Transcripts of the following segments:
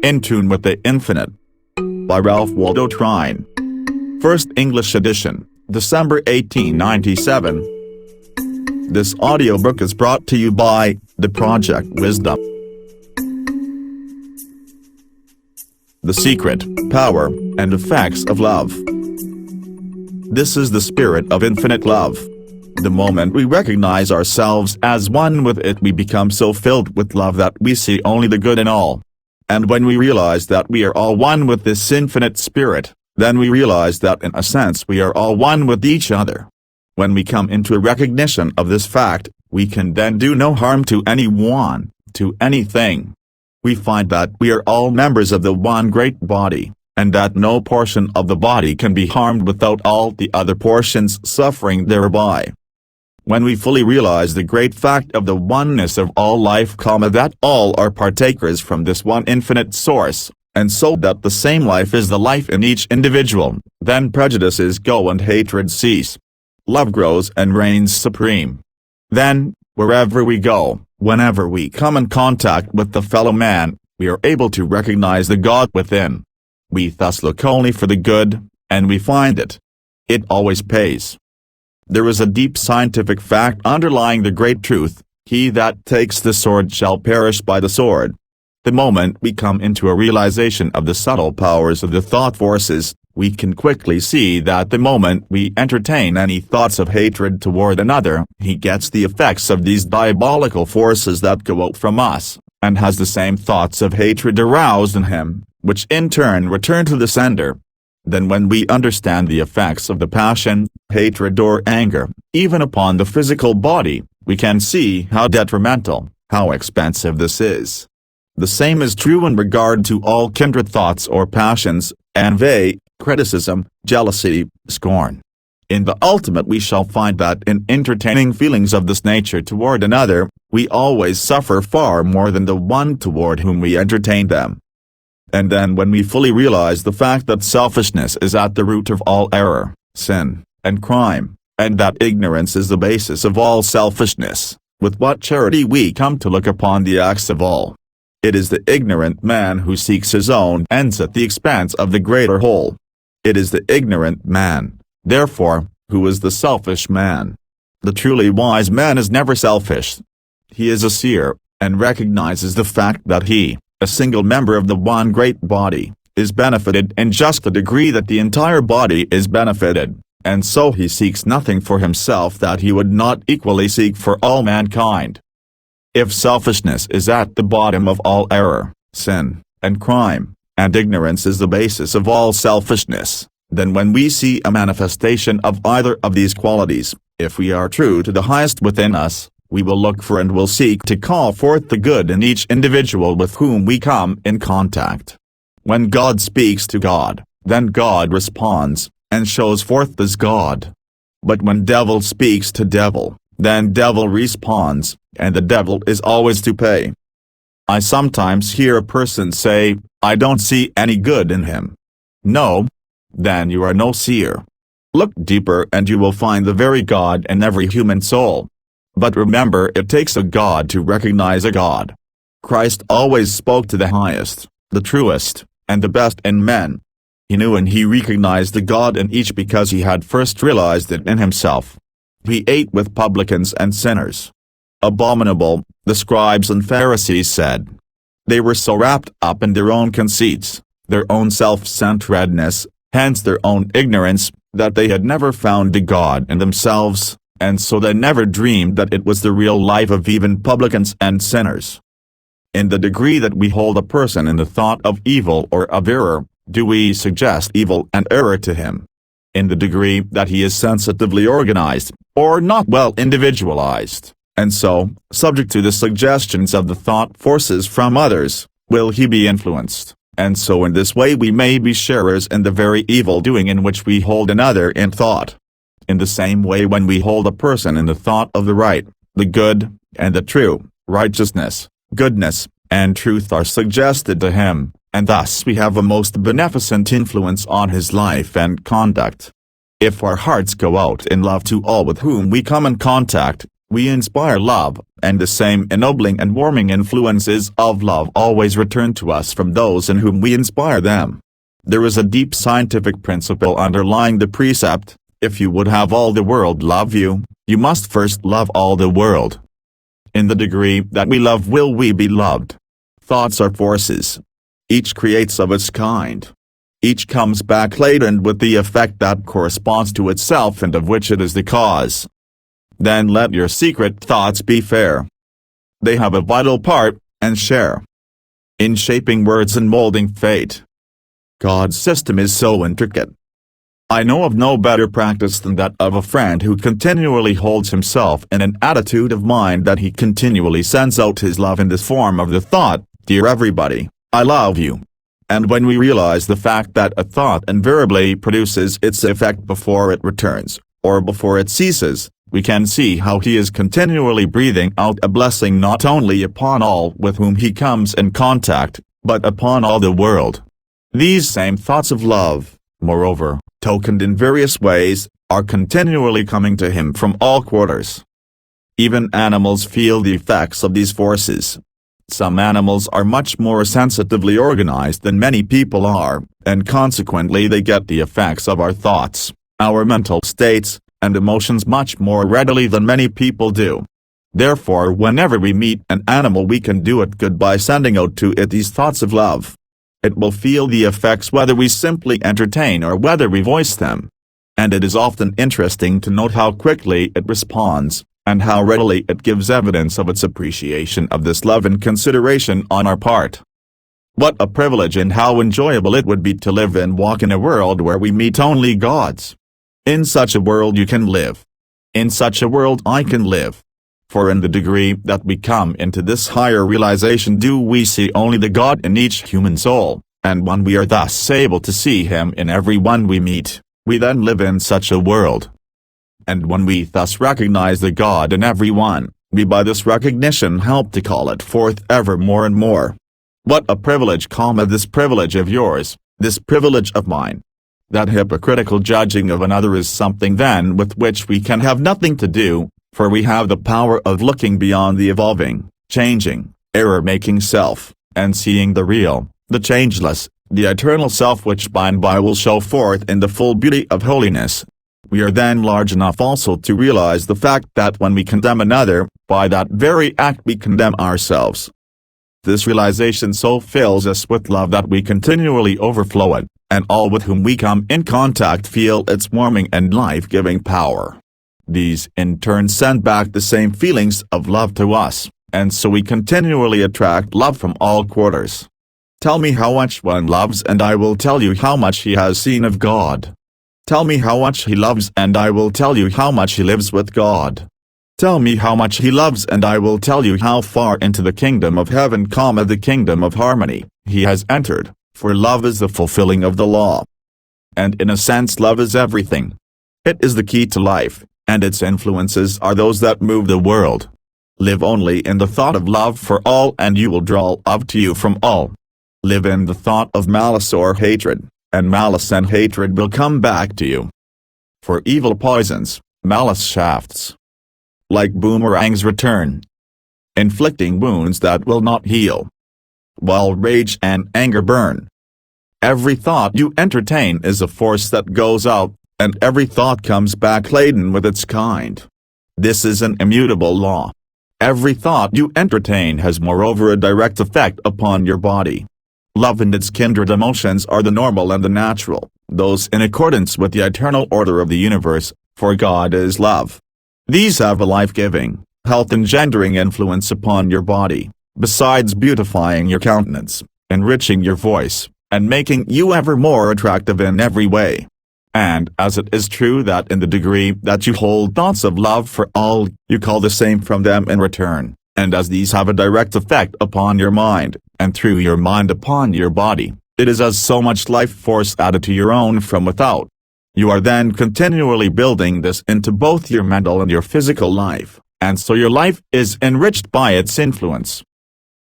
In Tune with the Infinite. By Ralph Waldo Trine. First English edition, December 1897. This audiobook is brought to you by The Project Wisdom. The Secret, Power, and Effects of Love. This is the spirit of infinite love. The moment we recognize ourselves as one with it, we become so filled with love that we see only the good in all. And when we realize that we are all one with this infinite spirit, then we realize that in a sense we are all one with each other. When we come into a recognition of this fact, we can then do no harm to anyone, to anything. We find that we are all members of the one great body, and that no portion of the body can be harmed without all the other portions suffering thereby. When we fully realize the great fact of the oneness of all life, that all are partakers from this one infinite source, and so that the same life is the life in each individual, then prejudices go and hatred cease. Love grows and reigns supreme. Then, wherever we go, whenever we come in contact with the fellow man, we are able to recognize the God within. We thus look only for the good, and we find it. It always pays. There is a deep scientific fact underlying the great truth: he that takes the sword shall perish by the sword. The moment we come into a realization of the subtle powers of the thought forces, we can quickly see that the moment we entertain any thoughts of hatred toward another, he gets the effects of these diabolical forces that go out from us, and has the same thoughts of hatred aroused in him, which in turn return to the sender. Then when we understand the effects of the passion, hatred or anger, even upon the physical body, we can see how detrimental, how expensive this is. The same is true in regard to all kindred thoughts or passions, envy, criticism, jealousy, scorn. In the ultimate we shall find that in entertaining feelings of this nature toward another, we always suffer far more than the one toward whom we entertain them. And then when we fully realize the fact that selfishness is at the root of all error, sin, and crime, and that ignorance is the basis of all selfishness, with what charity we come to look upon the acts of all. It is the ignorant man who seeks his own ends at the expense of the greater whole. It is the ignorant man, therefore, who is the selfish man. The truly wise man is never selfish. He is a seer, and recognizes the fact that he, a single member of the one great body, is benefited in just the degree that the entire body is benefited, and so he seeks nothing for himself that he would not equally seek for all mankind. If selfishness is at the bottom of all error, sin, and crime, and ignorance is the basis of all selfishness, then when we see a manifestation of either of these qualities, if we are true to the highest within us, we will look for and will seek to call forth the good in each individual with whom we come in contact. When God speaks to God, then God responds, and shows forth as God. But when devil speaks to devil, then devil responds, and the devil is always to pay. I sometimes hear a person say, "I don't see any good in him." No? Then you are no seer. Look deeper and you will find the very God in every human soul. But remember, it takes a God to recognize a God. Christ always spoke to the highest, the truest, and the best in men. He knew and he recognized the God in each because he had first realized it in himself. He ate with publicans and sinners. Abominable, the scribes and Pharisees said. They were so wrapped up in their own conceits, their own self-centeredness, hence their own ignorance, that they had never found the God in themselves, and so they never dreamed that it was the real life of even publicans and sinners. In the degree that we hold a person in the thought of evil or of error, do we suggest evil and error to him. In the degree that he is sensitively organized, or not well individualized, and so, subject to the suggestions of the thought forces from others, will he be influenced, and so in this way we may be sharers in the very evil doing in which we hold another in thought. In the same way, when we hold a person in the thought of the right, the good, and the true, righteousness, goodness, and truth are suggested to him, and thus we have a most beneficent influence on his life and conduct. If our hearts go out in love to all with whom we come in contact, We inspire love, and the same ennobling and warming influences of love always return to us from those in whom we inspire them. There is a deep scientific principle underlying the precept: if you would have all the world love you, you must first love all the world. In the degree that we love will we be loved. Thoughts are forces. Each creates of its kind. Each comes back laden with the effect that corresponds to itself and of which it is the cause. Then let your secret thoughts be fair. They have a vital part, and share, in shaping words and molding fate. God's system is so intricate. I know of no better practice than that of a friend who continually holds himself in an attitude of mind that he continually sends out his love in the form of the thought, "Dear everybody, I love you." And when we realize the fact that a thought invariably produces its effect before it returns, or before it ceases, we can see how he is continually breathing out a blessing not only upon all with whom he comes in contact, but upon all the world. These same thoughts of love, moreover, tokened in various ways, are continually coming to him from all quarters. Even animals feel the effects of these forces. Some animals are much more sensitively organized than many people are, and consequently they get the effects of our thoughts, our mental states, and emotions much more readily than many people do. Therefore, whenever we meet an animal, we can do it good by sending out to it these thoughts of love. It will feel the effects whether we simply entertain or whether we voice them. And it is often interesting to note how quickly it responds, and how readily it gives evidence of its appreciation of this love and consideration on our part. What a privilege and how enjoyable it would be to live and walk in a world where we meet only gods. In such a world you can live. In such a world I can live. For in the degree that we come into this higher realization do we see only the God in each human soul, and when we are thus able to see Him in every one we meet, we then live in such a world. And when we thus recognize the God in every one, we by this recognition help to call it forth ever more and more. What a privilege, this privilege of yours, this privilege of mine. That hypocritical judging of another is something then with which we can have nothing to do, for we have the power of looking beyond the evolving, changing, error-making self, and seeing the real, the changeless, the eternal self which by and by will show forth in the full beauty of holiness. We are then large enough also to realize the fact that when we condemn another, by that very act we condemn ourselves. This realization so fills us with love that we continually overflow it, and all with whom we come in contact feel its warming and life-giving power. These in turn send back the same feelings of love to us, and so we continually attract love from all quarters. Tell me how much one loves and I will tell you how much he has seen of God. Tell me how much he loves and I will tell you how much he lives with God. Tell me how much he loves and I will tell you how far into the kingdom of heaven, the kingdom of harmony, he has entered, for love is the fulfilling of the law. And in a sense love is everything. It is the key to life, and its influences are those that move the world. Live only in the thought of love for all and you will draw love to you from all. Live in the thought of malice or hatred, and malice and hatred will come back to you. For evil poisons, malice shafts, like boomerangs, return, inflicting wounds that will not heal, while rage and anger burn. Every thought you entertain is a force that goes out, and every thought comes back laden with its kind. This is an immutable law. Every thought you entertain has moreover a direct effect upon your body. Love and its kindred emotions are the normal and the natural, those in accordance with the eternal order of the universe, for God is love. These have a life-giving, health-engendering influence upon your body, besides beautifying your countenance, enriching your voice, and making you ever more attractive in every way. And as it is true that in the degree that you hold thoughts of love for all, you call the same from them in return, and as these have a direct effect upon your mind, and through your mind upon your body, it is as so much life force added to your own from without. You are then continually building this into both your mental and your physical life, and so your life is enriched by its influence.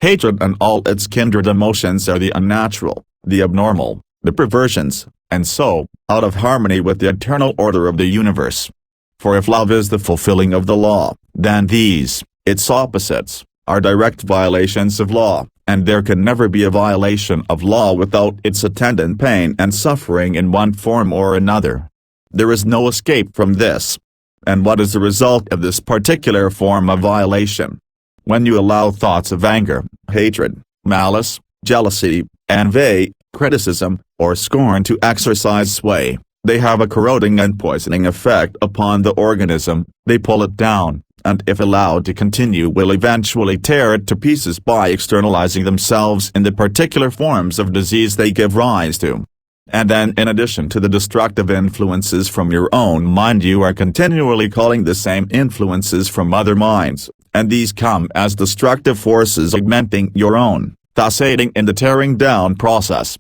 Hatred and all its kindred emotions are the unnatural, the abnormal, the perversions, and so, out of harmony with the eternal order of the universe. For if love is the fulfilling of the law, then these, its opposites, are direct violations of law, and there can never be a violation of law without its attendant pain and suffering in one form or another. There is no escape from this. And what is the result of this particular form of violation? When you allow thoughts of anger, hatred, malice, jealousy, envy, criticism, or scorn to exercise sway, they have a corroding and poisoning effect upon the organism. They pull it down, and if allowed to continue will eventually tear it to pieces by externalizing themselves in the particular forms of disease they give rise to. And then in addition to the destructive influences from your own mind, you are continually calling the same influences from other minds, and these come as destructive forces augmenting your own, thus aiding in the tearing down process.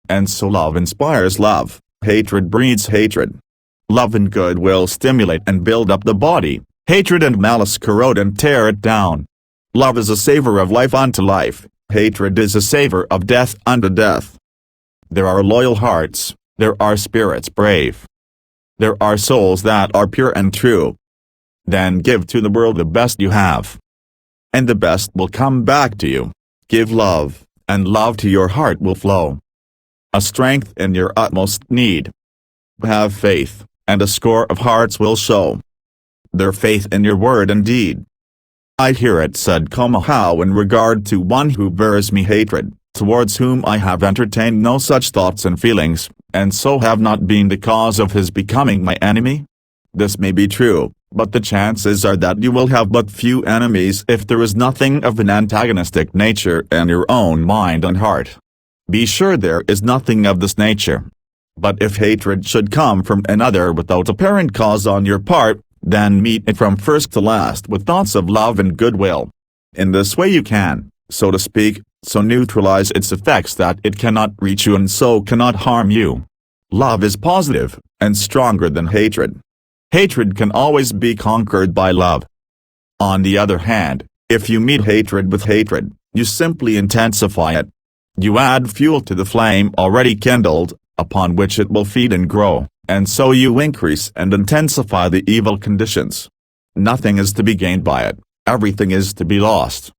And so love inspires love, hatred breeds hatred. Love and goodwill stimulate and build up the body, hatred and malice corrode and tear it down. Love is a savor of life unto life, hatred is a savor of death unto death. There are loyal hearts, there are spirits brave. There are souls that are pure and true. Then give to the world the best you have. And the best will come back to you. Give love, and love to your heart will flow. A strength in your utmost need. Have faith, and a score of hearts will show their faith in your word and deed. I hear it said, how in regard to one who bears me hatred, towards whom I have entertained no such thoughts and feelings, and so have not been the cause of his becoming my enemy? This may be true, but the chances are that you will have but few enemies if there is nothing of an antagonistic nature in your own mind and heart. Be sure there is nothing of this nature. But if hatred should come from another without apparent cause on your part, then meet it from first to last with thoughts of love and goodwill. In this way you can, so to speak, so neutralize its effects that it cannot reach you and so cannot harm you. Love is positive, and stronger than hatred. Hatred can always be conquered by love. On the other hand, if you meet hatred with hatred, you simply intensify it. You add fuel to the flame already kindled, upon which it will feed and grow, and so you increase and intensify the evil conditions. Nothing is to be gained by it, everything is to be lost.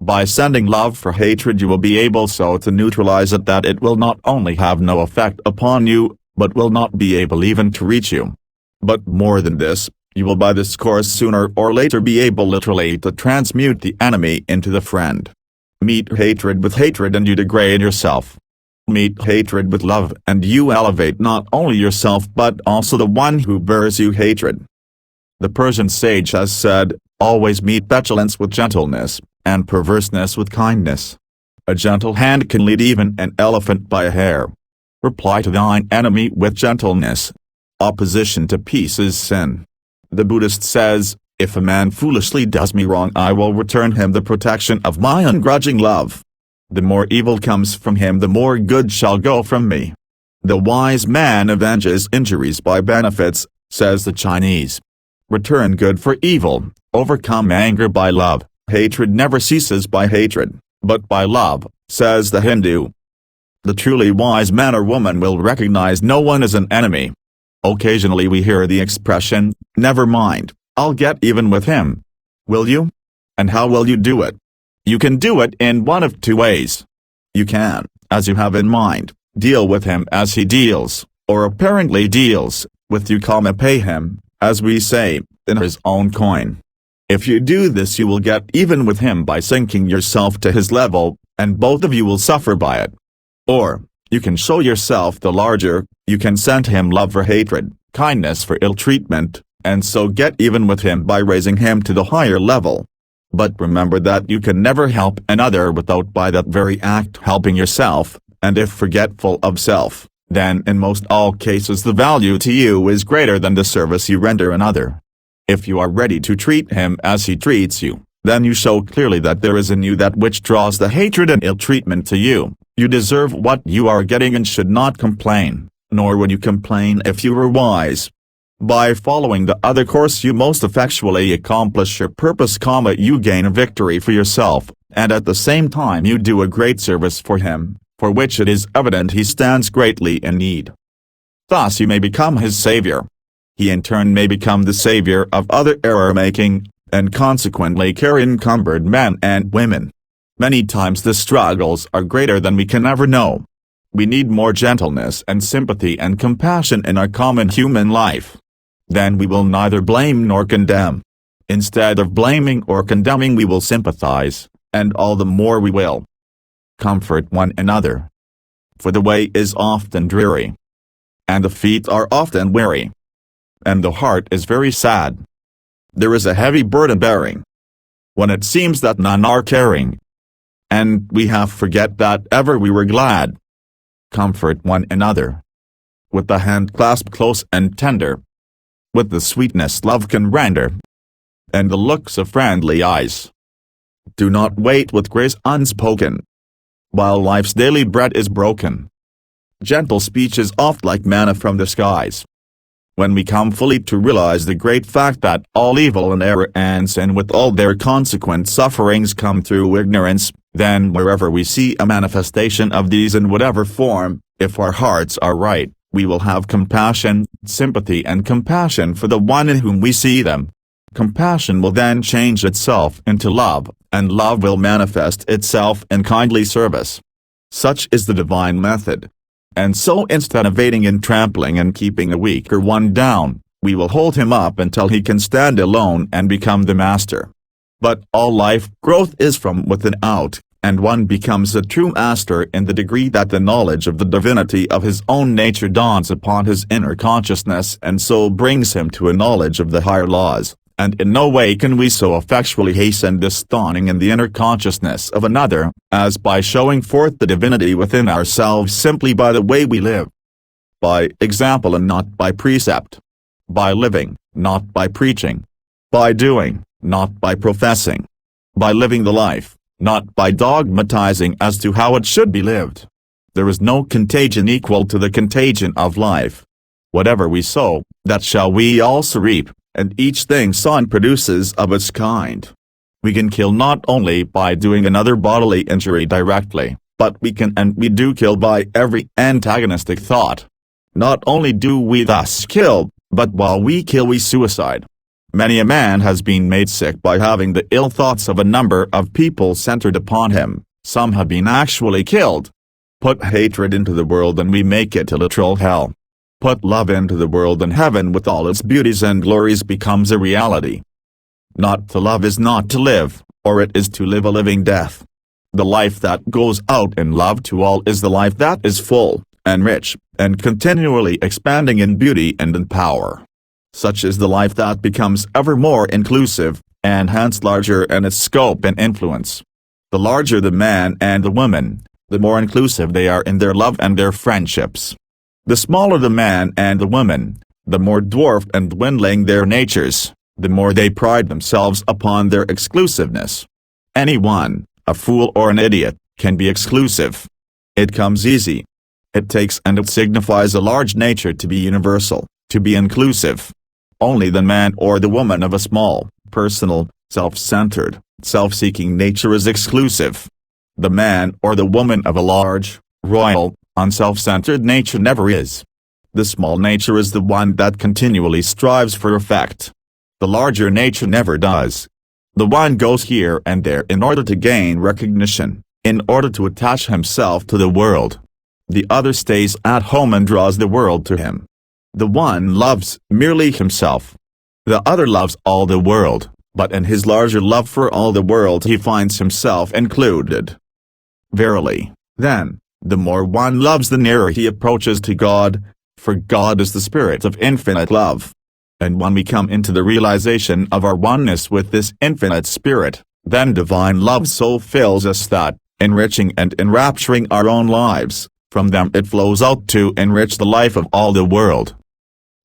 By sending love for hatred you will be able so to neutralize it that it will not only have no effect upon you, but will not be able even to reach you. But more than this, you will by this course sooner or later be able literally to transmute the enemy into the friend. Meet hatred with hatred and you degrade yourself. Meet hatred with love and you elevate not only yourself but also the one who bears you hatred. The Persian sage has said, always meet petulance with gentleness, and perverseness with kindness. A gentle hand can lead even an elephant by a hair. Reply to thine enemy with gentleness. Opposition to peace is sin. The Buddhist says, if a man foolishly does me wrong I will return him the protection of my ungrudging love. The more evil comes from him the more good shall go from me. The wise man avenges injuries by benefits, says the Chinese. Return good for evil, overcome anger by love. Hatred never ceases by hatred, but by love, says the Hindu. The truly wise man or woman will recognize no one as an enemy. Occasionally we hear the expression, never mind, I'll get even with him. Will you? And how will you do it? You can do it in one of two ways. You can, as you have in mind, deal with him as he deals, or apparently deals, with you, pay him, as we say, in his own coin. If you do this you will get even with him by sinking yourself to his level, and both of you will suffer by it. Or, you can show yourself the larger, you can send him love for hatred, kindness for ill treatment, and so get even with him by raising him to the higher level. But remember that you can never help another without by that very act helping yourself, and if forgetful of self, then in most all cases the value to you is greater than the service you render another. If you are ready to treat him as he treats you, then you show clearly that there is in you that which draws the hatred and ill treatment to you. You deserve what you are getting and should not complain, nor would you complain if you were wise. By following the other course you most effectually accomplish your purpose, you gain a victory for yourself, and at the same time you do a great service for him, for which it is evident he stands greatly in need. Thus you may become his savior. He in turn may become the savior of other error-making, and consequently carry encumbered men and women. Many times the struggles are greater than we can ever know. We need more gentleness and sympathy and compassion in our common human life. Then we will neither blame nor condemn. Instead of blaming or condemning, we will sympathize, and all the more we will comfort one another. For the way is often dreary, and the feet are often weary, and the heart is very sad. There is a heavy burden bearing, when it seems that none are caring, and we half forget that ever we were glad. Comfort one another, with the hand clasped close and tender, with the sweetness love can render, and the looks of friendly eyes. Do not wait with grace unspoken, while life's daily bread is broken. Gentle speech is oft like manna from the skies. When we come fully to realize the great fact that all evil and error and sin with all their consequent sufferings come through ignorance, then wherever we see a manifestation of these in whatever form, if our hearts are right, we will have compassion, sympathy and compassion for the one in whom we see them. Compassion will then change itself into love, and love will manifest itself in kindly service. Such is the divine method. And so instead of aiding in trampling and keeping a weaker one down, we will hold him up until he can stand alone and become the master. But all life growth is from within out, and one becomes a true master in the degree that the knowledge of the divinity of his own nature dawns upon his inner consciousness and so brings him to a knowledge of the higher laws. And in no way can we so effectually hasten this dawning in the inner consciousness of another, as by showing forth the divinity within ourselves simply by the way we live. By example and not by precept. By living, not by preaching. By doing, not by professing. By living the life, not by dogmatizing as to how it should be lived. There is no contagion equal to the contagion of life. Whatever we sow, that shall we also reap. And each thing sown produces of its kind. We can kill not only by doing another bodily injury directly, but we can and we do kill by every antagonistic thought. Not only do we thus kill, but while we kill we suicide. Many a man has been made sick by having the ill thoughts of a number of people centered upon him. Some have been actually killed. Put hatred into the world and we make it a literal hell. Put love into the world and heaven with all its beauties and glories becomes a reality. Not to love is not to live, or it is to live a living death. The life that goes out in love to all is the life that is full, and rich, and continually expanding in beauty and in power. Such is the life that becomes ever more inclusive, and hence larger in its scope and influence. The larger the man and the woman, the more inclusive they are in their love and their friendships. The smaller the man and the woman, the more dwarfed and dwindling their natures, the more they pride themselves upon their exclusiveness. Anyone, a fool or an idiot, can be exclusive. It comes easy. It takes and it signifies a large nature to be universal, to be inclusive. Only the man or the woman of a small, personal, self-centered, self-seeking nature is exclusive. The man or the woman of a large, royal, unself-centered nature never is. The small nature is the one that continually strives for effect. The larger nature never does. The one goes here and there in order to gain recognition, in order to attach himself to the world. The other stays at home and draws the world to him. The one loves merely himself. The other loves all the world, but in his larger love for all the world he finds himself included. Verily, then, the more one loves the nearer he approaches to God, for God is the spirit of infinite love. And when we come into the realization of our oneness with this infinite spirit, then divine love so fills us that, enriching and enrapturing our own lives, from them it flows out to enrich the life of all the world.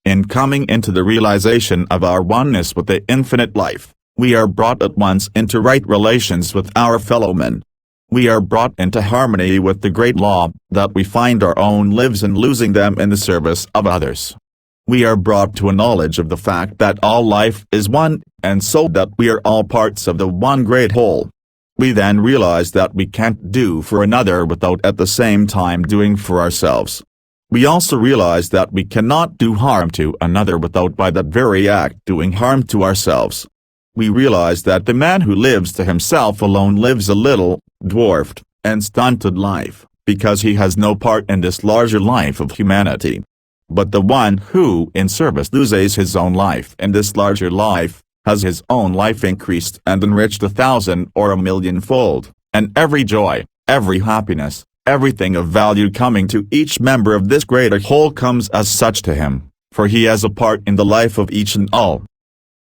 In coming into the realization of our oneness with the infinite life, we are brought at once into right relations with our fellow men. We are brought into harmony with the great law, that we find our own lives in losing them in the service of others. We are brought to a knowledge of the fact that all life is one, and so that we are all parts of the one great whole. We then realize that we can't do for another without at the same time doing for ourselves. We also realize that we cannot do harm to another without by that very act doing harm to ourselves. we realize that the man who lives to himself alone lives a little, dwarfed, and stunted life, because he has no part in this larger life of humanity. But the one who in service loses his own life in this larger life, has his own life increased and enriched 1,000 or 1,000,000-fold, and every joy, every happiness, everything of value coming to each member of this greater whole comes as such to him, for he has a part in the life of each and all.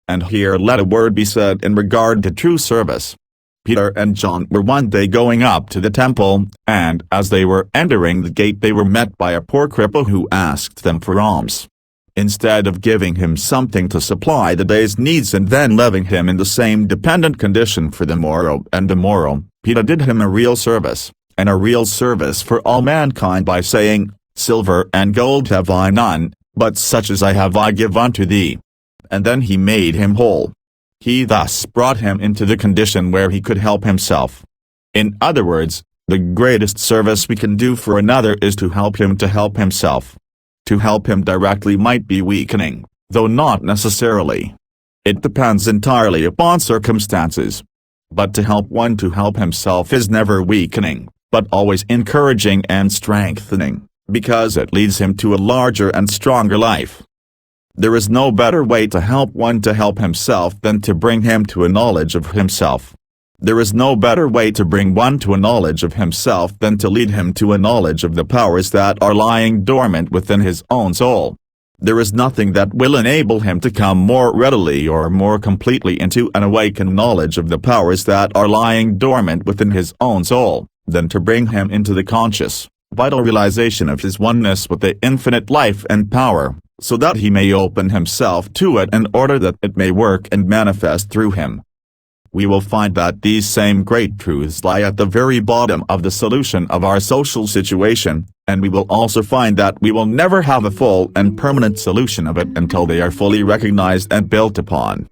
And here let a word be said in regard to true service. Peter and John were one day going up to the temple, and as they were entering the gate they were met by a poor cripple who asked them for alms. Instead of giving him something to supply the day's needs and then leaving him in the same dependent condition for the morrow and tomorrow, Peter did him a real service, and a real service for all mankind by saying, "Silver and gold have I none, but such as I have I give unto thee." And then he made him whole. He thus brought him into the condition where he could help himself. In other words, the greatest service we can do for another is to help him to help himself. To help him directly might be weakening, though not necessarily. It depends entirely upon circumstances. But to help one to help himself is never weakening, but always encouraging and strengthening, because it leads him to a larger and stronger life. There is no better way to help one to help himself than to bring him to a knowledge of himself. There is no better way to bring one to a knowledge of himself than to lead him to a knowledge of the powers that are lying dormant within his own soul. There is nothing that will enable him to come more readily or more completely into an awakened knowledge of the powers that are lying dormant within his own soul, than to bring him into the conscious, vital realization of his oneness with the infinite life and power, so that he may open himself to it in order that it may work and manifest through him. We will find that these same great truths lie at the very bottom of the solution of our social situation, and we will also find that we will never have a full and permanent solution of it until they are fully recognized and built upon.